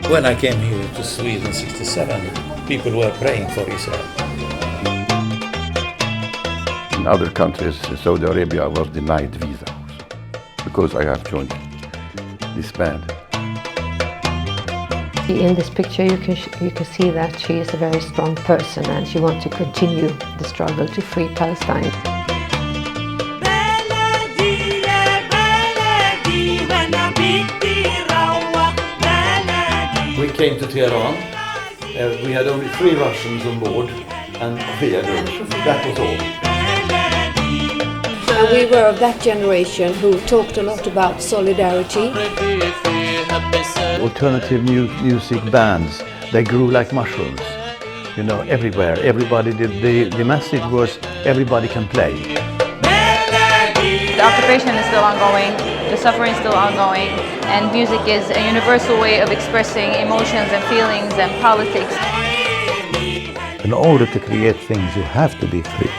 When I came here to Sweden in '67, people were praying for Israel. In other countries, Saudi Arabia was denied visa because I have joined this band. In this picture you can see that she is a very strong person and she wants to continue the struggle to free Palestine. We came to Tehran. We had only 3 Russians on board and Kofíة. That was all. We were of that generation who talked a lot about solidarity. Alternative music bands, they grew like mushrooms, you know, everywhere. Everybody did, the message was everybody can play. The occupation is still ongoing, the suffering is still ongoing, and music is a universal way of expressing emotions and feelings and politics. In order to create things, you have to be free.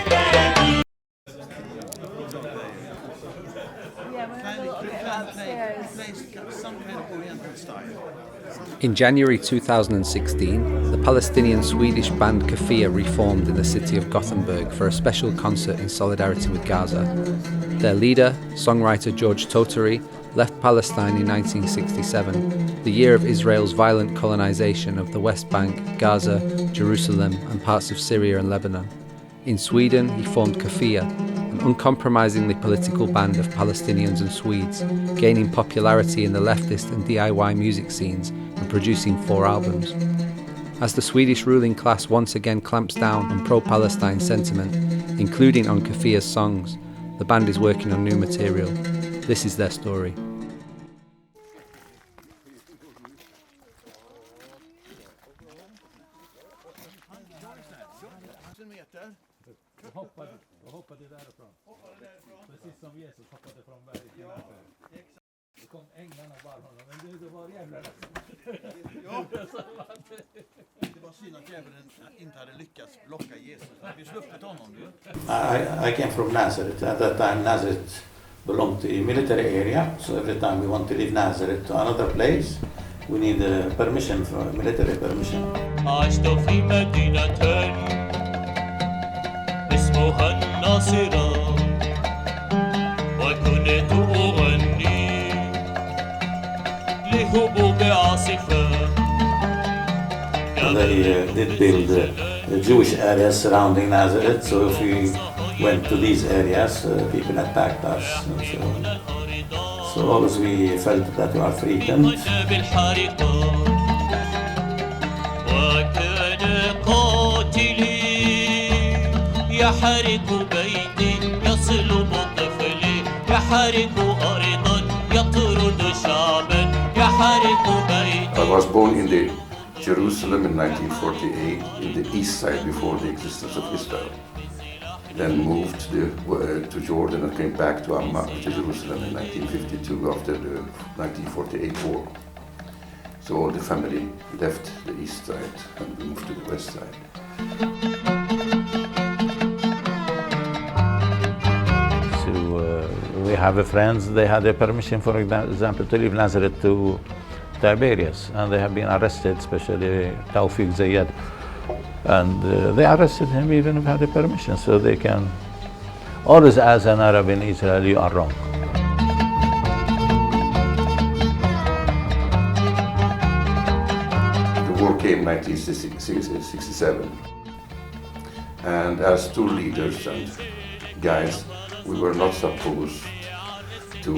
In January 2016, the Palestinian-Swedish band Kofia reformed in the city of Gothenburg for a special concert in solidarity with Gaza. Their leader, songwriter George Tootari, left Palestine in 1967, the year of Israel's violent colonization of the West Bank, Gaza, Jerusalem and parts of Syria and Lebanon. In Sweden, he formed Kofia, an uncompromisingly political band of Palestinians and Swedes, gaining popularity in the leftist and DIY music scenes and producing 4 albums. As the Swedish ruling class once again clamps down on pro-Palestine sentiment, including on Kofia's songs, the band is working on new material. This is their story. I came from Nazareth. At that time, Nazareth belonged to a military area, so every time we want to leave Nazareth to another place, we need permission, for military permission. عشت في مدينة اسمها الناصرة وكنت أغني لهبوب عاصفة. They did build Jewish areas surrounding Nazareth, so if we went to these areas, people attacked us. So always we felt that we are threatened. يحرق بيتي يصلب طفلي يحرق أرضا يطرد شعبا يحرق بيتي. I was born in the Jerusalem in 1948, in the east side before the existence of Israel. Then moved to Jordan and came back to Jerusalem in 1952 after the 1948 war. So all the family left the east side and moved to the west side. We have friends, they had a permission, for example, to leave Nazareth to Tiberias, and they have been arrested, especially Tawfiq Zayed. And they arrested him even if he had a permission, so they can always, as an Arab in Israel, you are wrong. The war came in 1967, and as 2 leaders and guides, we were not supposed to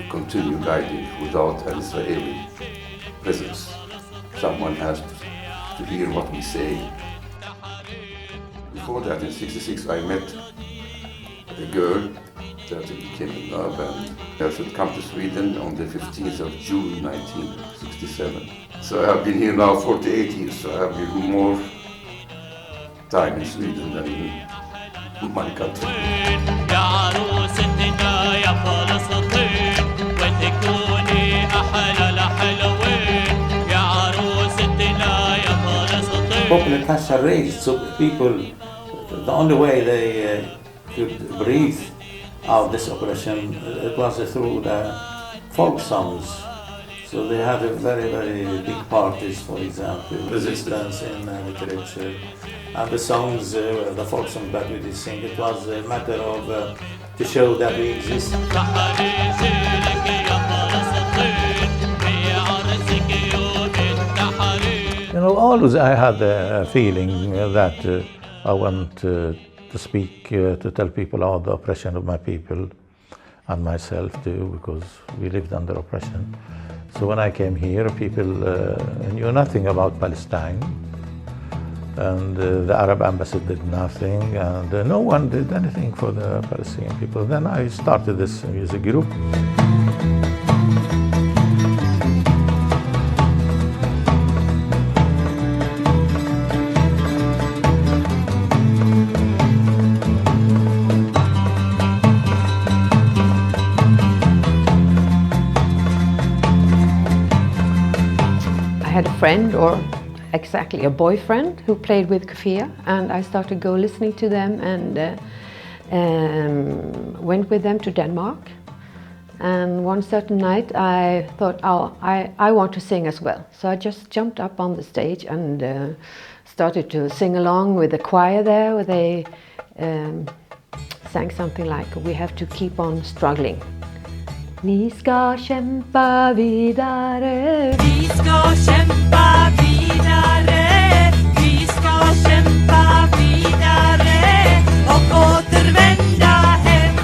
continue guiding without an Israeli presence. Someone has to hear what we say. Before that, in '66, I met a girl that became in love, and I should come to Sweden on the 15th of June 1967. So I have been here now 48 years, so I have been more time in Sweden than in my country. Popular culture raised, so people, the only way they could breathe out this oppression, it was through the folk songs. So they had a very, very big parties, for example, resistance in literature. And the songs, the folk songs that we did sing, it was a matter of to show that we exist. You know, always I had a feeling that I want to speak, to tell people about the oppression of my people and myself too, because we lived under oppression. So when I came here, people knew nothing about Palestine, and the Arab embassy did nothing, and no one did anything for the Palestinian people. Then I started this music group. I had a friend, or exactly a boyfriend, who played with Kofiya, and I started go listening to them and went with them to Denmark. And one certain night I thought, oh, I want to sing as well. So I just jumped up on the stage and started to sing along with the choir there, where they sang something like, "We have to keep on struggling." Vi ska kämpa vidare. Vi ska kämpa vidare. Vi ska kämpa vidare och återvända hem.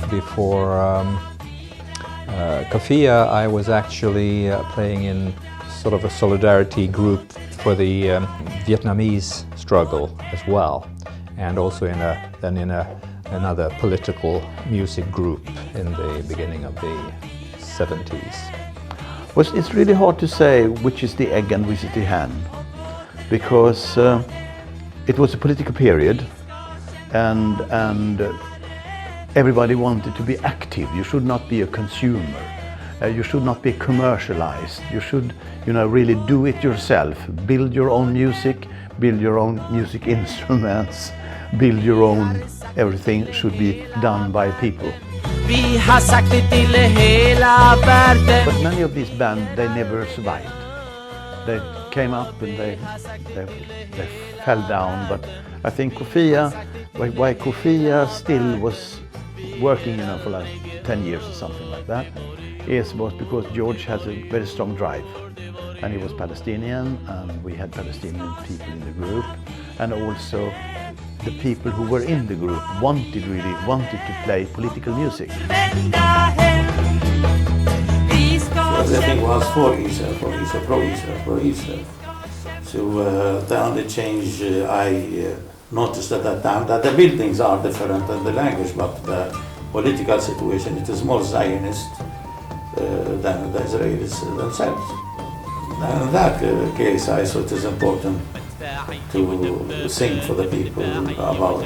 Before Kofiya, I was actually playing in sort of a solidarity group for the Vietnamese struggle as well, and also in another political music group in the beginning of the 70s. Well, it's really hard to say which is the egg and which is the hen, because it was a political period, and everybody wanted to be active. You should not be a consumer. You should not be commercialized. You should, really do it yourself. Build your own music, build your own music instruments, build your own. Everything should be done by people. But many of these bands, they never survived. They came up and they fell down. But I think Kofiya, why Kofiya still was working, for like 10 years or something like that, was because George has a very strong drive. And he was Palestinian, and we had Palestinian people in the group, and also the people who were in the group really wanted to play political music. So everything was for Israel, pro Israel. So the only change I noticed at that time, that the buildings are different and the language, but the political situation, it is more Zionist than the Israelis themselves. And in that case, I thought it is important to sing for the people about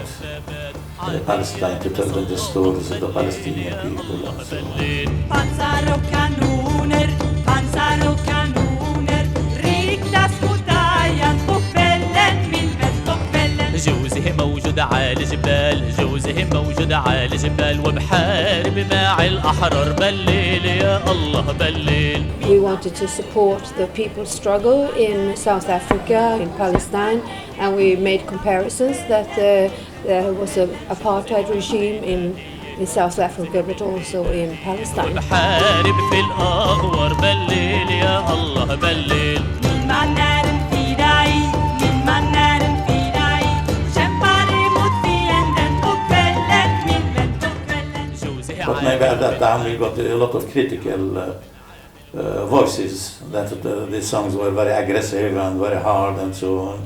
Palestine, to tell them the stories of the Palestinian people and so جوزه موجود على الجبال جوزه موجود على الجبال وبحارب مع الأحرار بالليل يا الله بالليل. We wanted to support the people's struggle in South Africa, in Palestine, and we made comparisons that there was an apartheid regime in South Africa, but also in Palestine. وبحارب في الأغوار بالليل يا الله بالليل. But maybe at that time we got a lot of critical voices, that the songs were very aggressive and very hard and so on.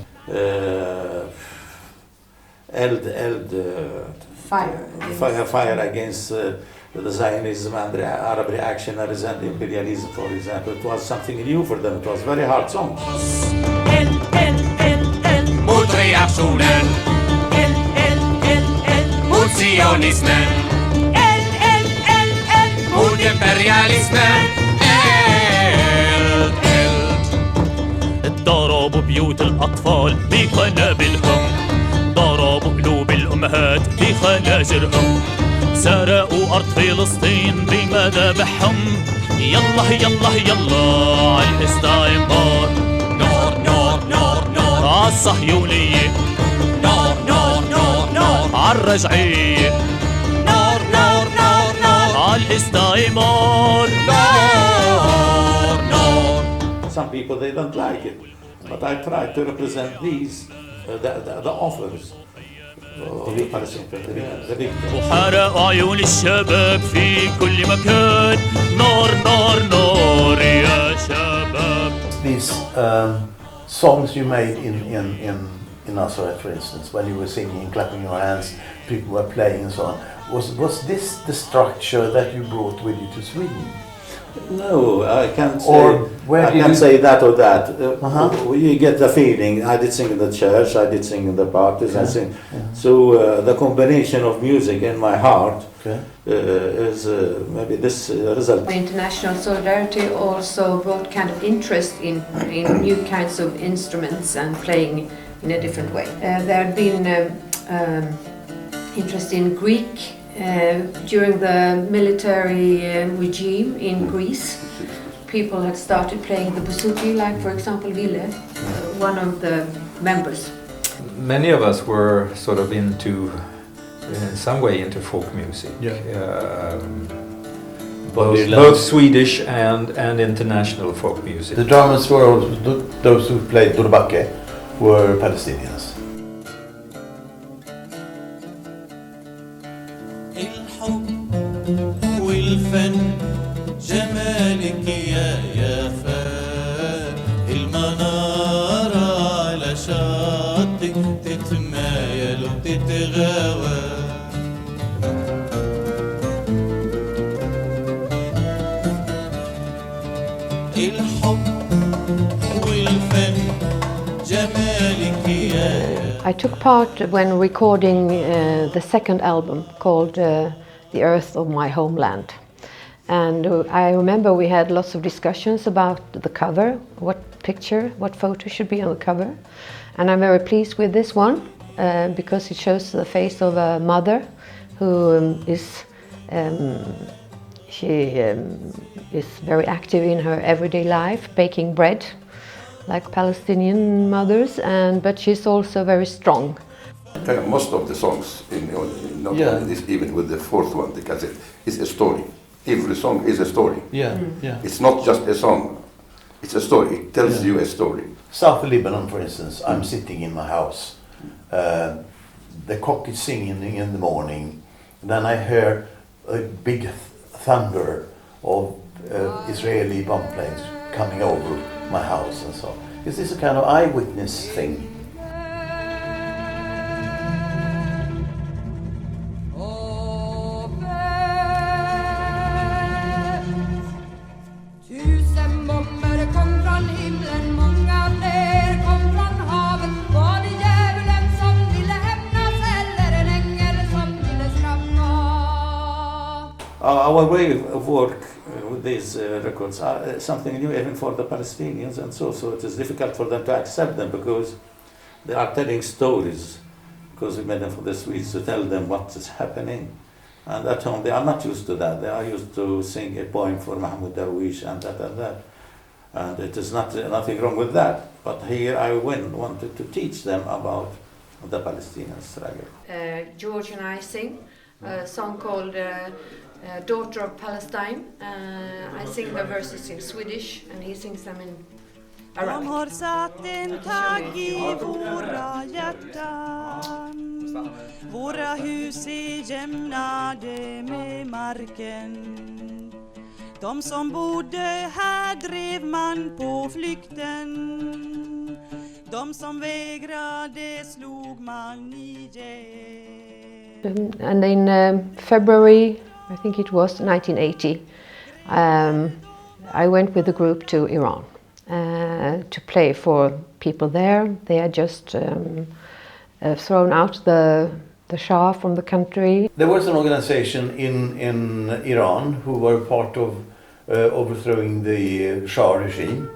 Fire against the Zionism and the Arab reactionaries and imperialism, for example. It was something new for them. It was very hard songs. Mot reaktionen, mot sionismen, mot imperialismen. ضربوا بيوت الأطفال بقنابلهم، ضربوا قلوب الأمهات بخناجرهم، سرقوا أرض فلسطين بمذابحهم، يلا يلا يلا عالاستعمار نار نار نار نار عالصهيونية نار نار نار نار عالرجعية نار نار نار نار عالاستعمار نار نار. Some people, they don't like it, but I try to represent these, the offers. وحرق عيون الشباب في كل مكان نار نار نار يا شباب. These songs you made in Nazareth, for instance, when you were singing, clapping your hands, people were playing and so on. Was this the structure that you brought with you to Sweden? No, I can't say that or that. You get the feeling. I did sing in the church, I did sing in the parties, I sing. So the combination of music in my heart is maybe this result. International solidarity also brought kind of interest in new kinds of instruments and playing in a different way. There had been interest in Greek during the military regime in Greece. People had started playing the bouzouki, like for example Ville, one of the members. Many of us were sort of into, in some way, into folk music. Both Swedish and international folk music. The drummers were those who played Durbake were Palestinians. والفن جمالك يا يافا المنارة على شاطئ تتمايل وتتغاوى الحب والفن جمالك يا. I took part when recording the second album called The Earth of My Homeland. And I remember we had lots of discussions about the cover, what picture, what photo should be on the cover. And I'm very pleased with this one because it shows the face of a mother who is very active in her everyday life, baking bread like Palestinian mothers, but she's also very strong. Most of the songs, even with the fourth one, because it's a story. Every song is a story. It's not just a song, it's a story. It tells you a story. South Lebanon, for instance, I'm sitting in my house. The cock is singing in the morning. Then I hear a big thunder of Israeli bomb planes coming over my house and so on. Is this a kind of eyewitness thing? Our way of work with these records are something new even for the Palestinians, and so it is difficult for them to accept them because they are telling stories, because we made them for the Swedes to tell them what is happening. And at home they are not used to that. They are used to sing a poem for Mahmoud Darwish and that and that. And it is nothing wrong with that. But here I wanted to teach them about the Palestinian struggle. George and I sing a song called Daughter of Palestine. I sing the verses in Swedish and he sings them in Arabic. De har satt en tagg i våra hjärtan. Våra hus är jämnade med marken. De som bodde här drev man på flykten. De som vägrade slog man ihjäl. And in February, I think it was 1980, I went with the group to Iran to play for people there. They had just thrown out the Shah from the country. There was an organization in Iran who were part of overthrowing the Shah regime,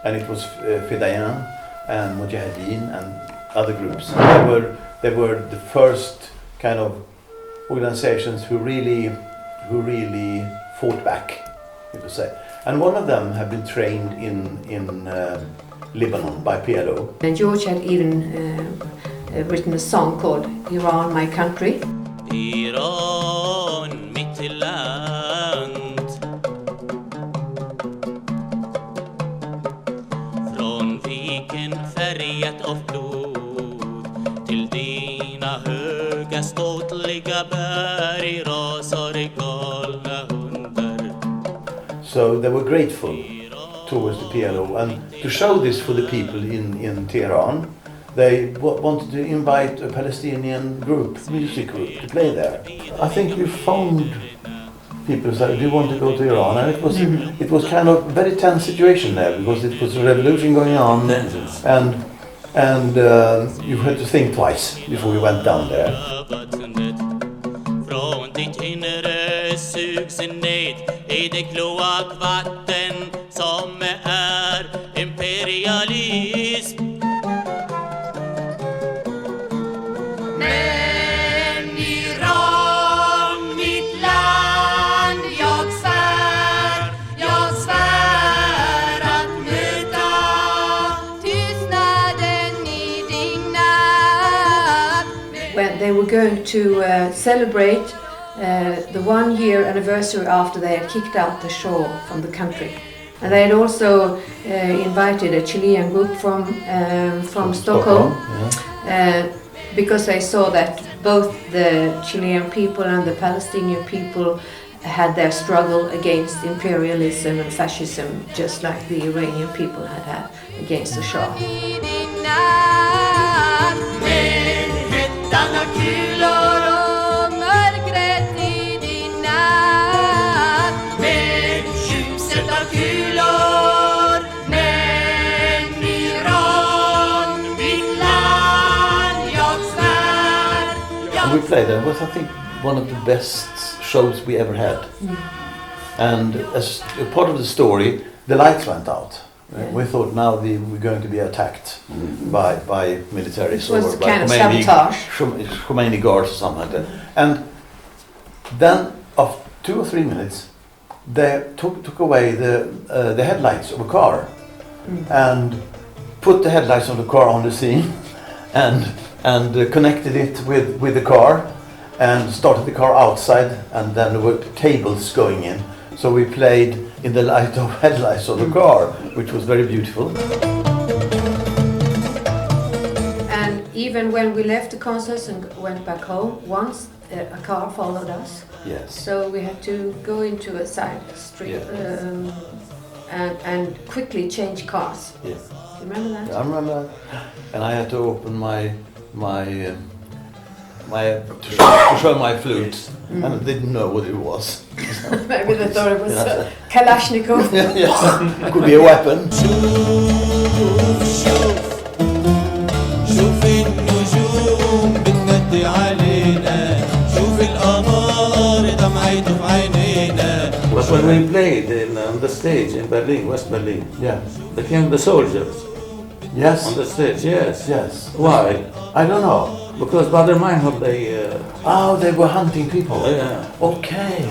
and it was Fidayan and Mujahideen and other groups. They were the first kind of organizations who really fought back, you could say. And one of them had been trained in Lebanon by PLO. And George had even written a song called Iran, My Country. Iran, mitt land. Från viken färgat av blod till dina höga ståtliga berg rasar galna hundar. So they were grateful towards the PLO, and to show this for the people in Tehran, they wanted to invite a Palestinian music group, to play there. I think we phoned people said, "Do you want to go to Iran?" And it was kind of a very tense situation there because it was a revolution going on, and you had to think twice before you went down there. Från ditt inre sugs ned i det kloakvatten som är imperialism. Men Iran, mitt land, jag svär att möta tystnaden i din natt. When they were going to celebrate the 1 year anniversary after they had kicked out the Shah from the country. And they had also invited a Chilean group from Stockholm. Because they saw that both the Chilean people and the Palestinian people had their struggle against imperialism and fascism, just like the Iranian people had against the Shah. We played, and it was, I think, one of the best shows we ever had. And as a part of the story, the lights went out. We thought now we're going to be attacked by militaries or by kind of sabotage. Khomeini guards or something like that. And then, after 2 or 3 minutes, they took away the headlights of a car and put the headlights of the car on the scene and connected it with the car and started the car outside, and then there were cables going in. So we played in the light of headlights of the car, which was very beautiful. And even when we left the concerts and went back home, once a car followed us. Yes. So we had to go into a side street and quickly change cars. Yes. You remember that? I remember that. And I had to open my to show my flute, and I didn't know what it was. Maybe they thought it was Kalashnikov. Yes, it could be a weapon. But when we played on the stage in Berlin, West Berlin, there came the soldiers. Yes. On the stage, yes. Yes. Why? I don't know. Because Bader Meinhof, they... they were hunting people. Yeah. Okay.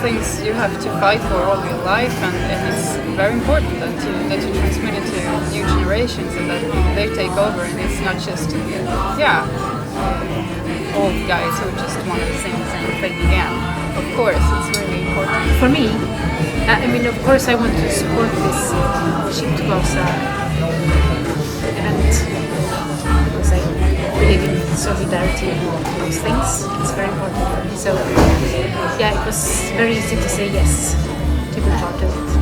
things you have to fight for all your life, and it's very important that you transmit it to new generations and that they take over, and it's not just old guys who just want to sing the same thing again. Of course, it's really important. For me, I mean, of course I want to support this Ship to Gaza event because I believe in solidarity and those things. It's very important for me. So yeah, it was very easy to say yes to be part of it.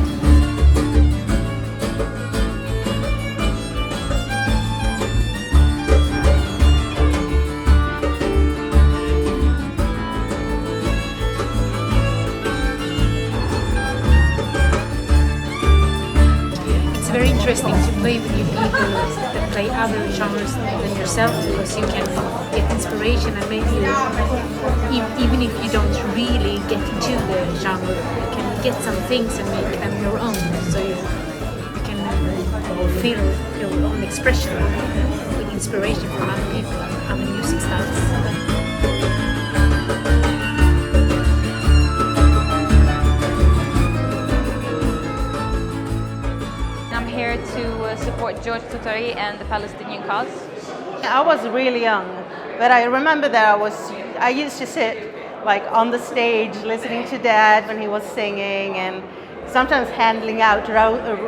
Very interesting to play with new people that play other genres than yourself, because you can get inspiration, and maybe even if you don't really get into the genre, you can get some things and make them your own, so you can feel your own expression with inspiration from other people and other music styles. To support George Tootari and the Palestinian cause. I was really young, but I remember that I used to sit like on the stage listening to Dad when he was singing, and sometimes handing out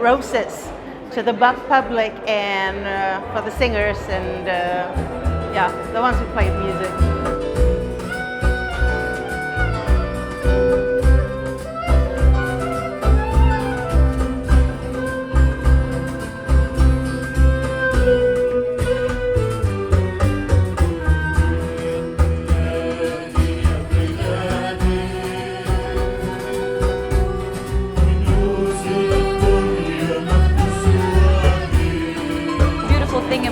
roses to the public and for the singers and the ones who played music.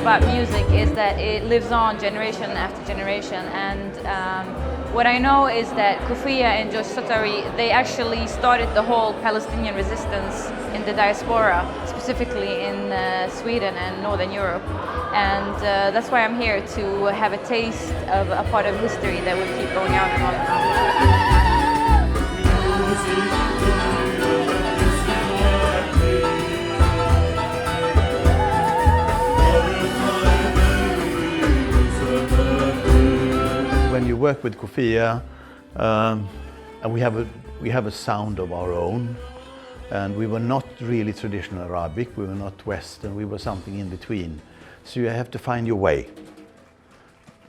About music is that it lives on generation after generation, and what I know is that Kofiya and George Tootari, they actually started the whole Palestinian resistance in the diaspora, specifically in Sweden and Northern Europe, and that's why I'm here to have a taste of a part of history that will keep going on and on and on. When you work with Kofiya, and we have a sound of our own, and we were not really traditional Arabic, we were not Western, we were something in between. So you have to find your way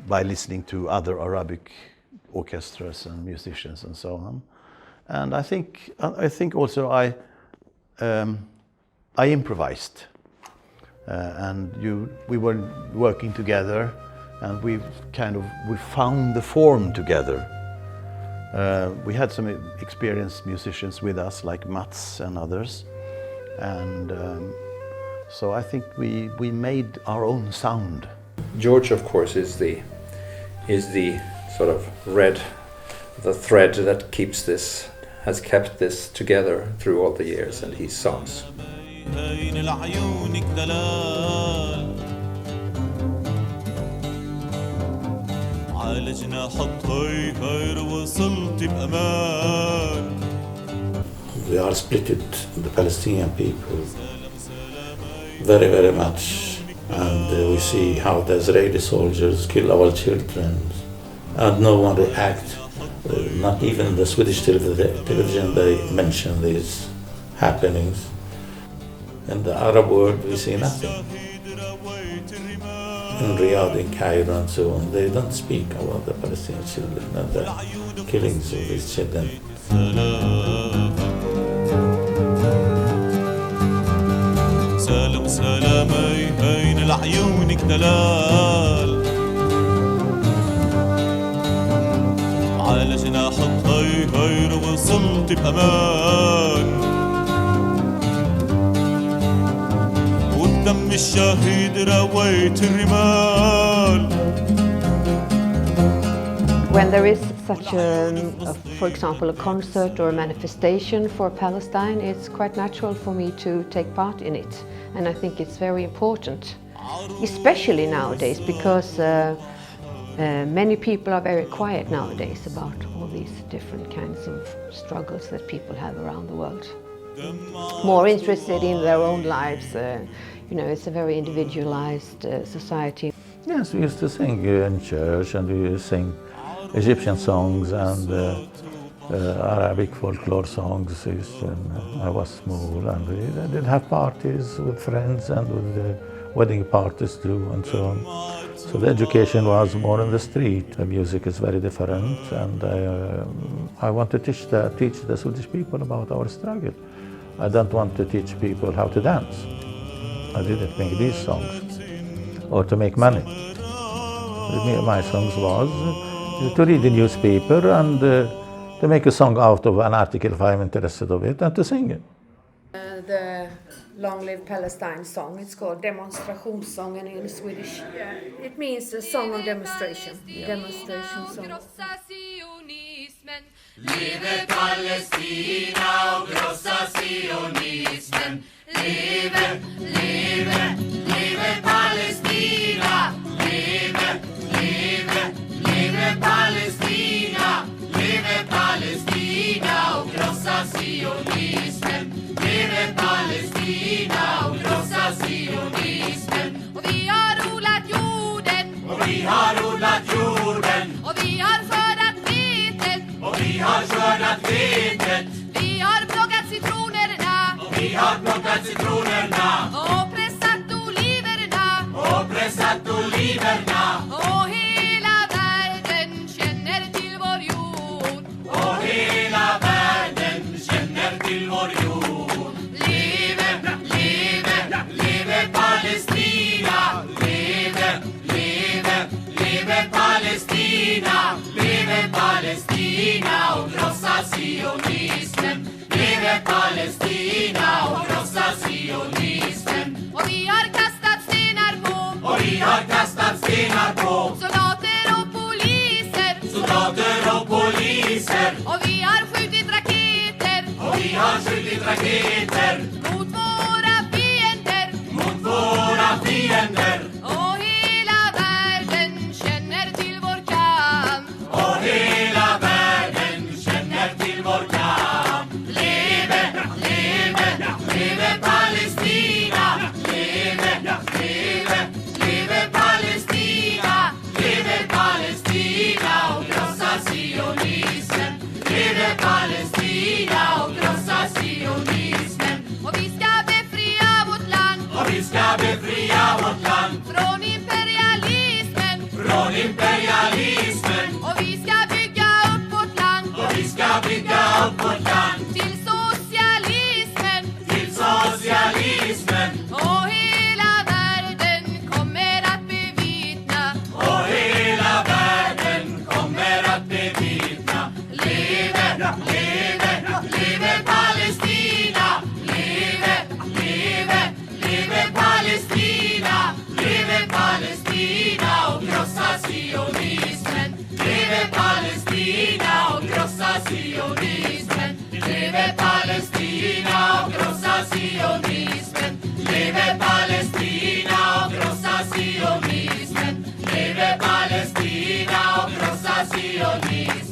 by listening to other Arabic orchestras and musicians and so on. And I think also I improvised, and we were working together. And we found the form together. We had some experienced musicians with us, like Mats and others, and so I think we made our own sound. George, of course, is the sort of the thread that has kept this together through all the years, and his songs. We are split, the Palestinian people, very, very much, and we see how the Israeli soldiers kill our children, and no one reacts. Not even the Swedish television they mention these happenings. In the Arab world, we see nothing. In Riyadh, in Cairo, and so on, they don't speak about the Palestinian children and the killings of these children. سلام سلامي هين لعيونك دلال على جناح الطير وصلت بأمان ودم الشهيد رويت الرمال. When there is such for example, a concert or a manifestation for Palestine, it's quite natural for me to take part in it. And I think it's very important, especially nowadays, because Many people are very quiet nowadays about all these different kinds of struggles that people have around the world. More interested in their own lives. It's a very individualized society. Yes, we used to sing in church, and we used to sing Egyptian songs and Arabic folklore songs when I was small, and we did have parties with friends and with wedding parties too, and so on. So the education was more on the street. The music is very different, and I want to teach the Swedish people about our struggle. I don't want to teach people how to dance. I didn't make these songs or to make money. My songs was to read the newspaper and to make a song out of an article if I'm interested of it, and to sing it. The Long Live Palestine song, it's called demonstrationssången in Swedish. It means a song of demonstration. Demonstration song. Leve Palestina och krossa sionismen. Leve, leve, leve Palestina. Leve, leve, leve Palestina. Leve Palestina och krossa sionismen. Leve Palestina och krossa sionismen. Och vi har odlat jorden. Och vi har odlat jorden. Och vi har skördat vetet. Och vi har skördat vetet. Vi har plockat citronerna. Och vi har plockat citronerna. Och pressat oliverna. Och pressat oliverna. Och hela världen känner till vår jord. Och hela världen känner till vår jord. Leve, leve, leve Palestina. Leve, leve, leve Palestina. Leve Palestina och krossa sionismen. Leve Palestina och krossa sionismen. Och vi har kastat stenar på. Och vi har kastat stenar på. Soldater och poliser. Soldater och poliser. Och vi har skjutit raketer. Och vi har skjutit raketer. Mot våra fiender. Mot våra fiender. Och hela världen känner till vår kamp. Och hela världen känner till vår kamp. Leve, leve, leve Palestina. Leve, leve, leve Palestina. Leve Palestina och krossa sionismen. Leve Palestina och krossa sionismen. Och vi ska befria vårt land. Och vi ska befria vårt land. Från imperialismen. Från imperialismen. Och vi ska bygga upp vårt land. Och vi ska bygga upp vårt land. Till socialismen. Till socialismen. Och hela världen kommer att bevittna. Och hela världen kommer att bevittna. Leve, leve, leve Palestina. Leve, leve, leve Palestina. Leve Palestina och krossa sionismen. Leve Palestina och krossa sionismen. Leve Palestina och krossa sionismen. Leve Palestina och krossa sionismen. Leve Palestina och krossa sionismen.